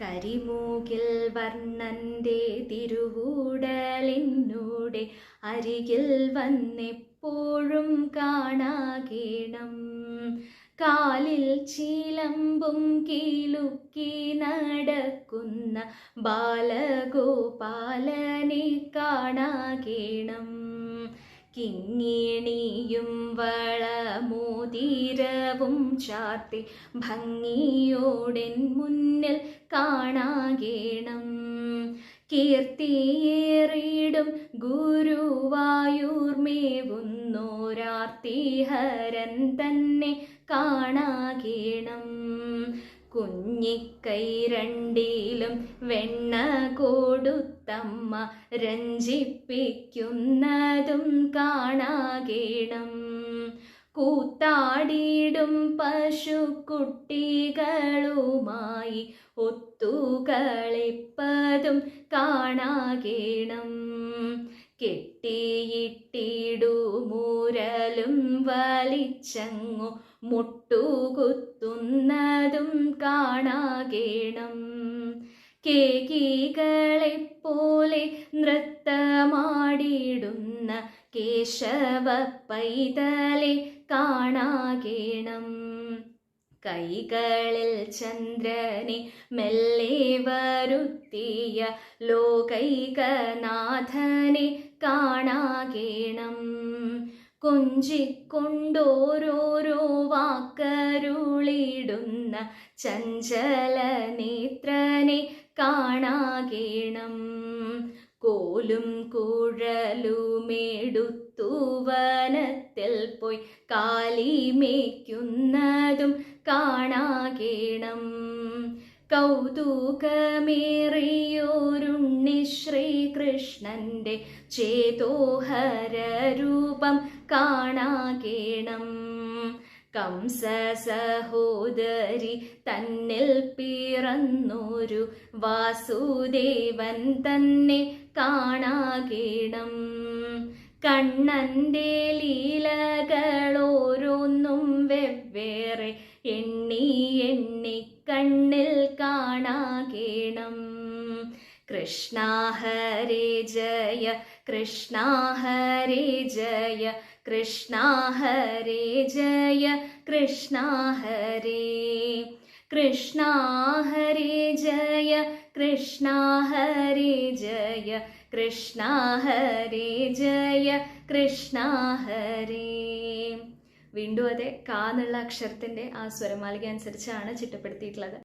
കരിമൂകിൽ വർണ്ണന്റെ തിരുവൂടലിന്നൂടെ അരികിൽ വന്നെപ്പോഴും കാണാകേണം. കാലിൽ ചിലമ്പും കീലുക്കി നടക്കുന്ന ബാലഗോപാലനെ കാണാകേണം. കിങ്ങിണിയും വളമോതിരവും ചാർത്തി ഭംഗിയോടെൻ മുന്നിൽ കാണാകേണം. കീർത്തിയേറിടും ഗുരുവായൂർമേവുന്നോരാർത്തിഹരൻ തന്നെ കാണാകേണം. കുഞ്ഞിക്കൈ രണ്ടിലും വെണ്ണ കൊടുത്തമ്മ രഞ്ജിപ്പിക്കുന്നതും കാണാകേണം. കൂത്താടിയിടും പശുക്കുട്ടികളുമായി ഒത്തുകളിപ്പതും കാണാകേണം. കെട്ടിയിട്ടിടുമൂരലും വലിച്ചങ്ങു മുട്ടുകുത്തുന്നതും കാണാകേണം. കേകികളെപ്പോലെ നൃത്തമാടിടുന്ന കേശവ പൈതലെ കാണാകേണം. കൈകളിൽ ചന്ദ്രനെ മെല്ലെ വരുത്തിയ ലോകൈകനാഥനെ കാണാകേണം. കൊഞ്ചിക്കൊണ്ടോരോരോ വാക്കരുളിടുന്ന ചഞ്ചല നേത്രനെ കാണാകേണം. കോലും കുഴലുമെടുത്തു വനത്തിൽ പോയി കാലിമേയ്ക്കുന്നതും കാണാകേണം. കൗതുകമേറിയോരുണ്ണി ശ്രീകൃഷ്ണന്റെ ചേതോഹര രൂപം കാണാകേണം. കംസ സഹോദരി തന്നിൽ പിറന്നൊരു വാസുദേവൻ തന്നെ കാണാകേണം. കണ്ണന്റെ ലീലകളോരോന്നും വെവ്വേറെ എണ്ണി എണ്ണി കണ്ണിൽ കാണാകേണം. കൃഷ്ണ ഹരേ ജയ കൃഷ്ണ ഹരേ ജയ കൃഷ്ണ ഹരേ ജയ കൃഷ്ണ ഹരേ. കൃഷ്ണ ഹരേ ജയ കൃഷ്ണ ഹരേ ജയ കൃഷ്ണ ഹരേ ജയ കൃഷ്ണ ഹരേ. വീണ്ടും അതെ കാന്നുള്ള അക്ഷരത്തിൻ്റെ ആ സ്വരമാലിക അനുസരിച്ചാണ് ചിട്ടപ്പെടുത്തിയിട്ടുള്ളത്.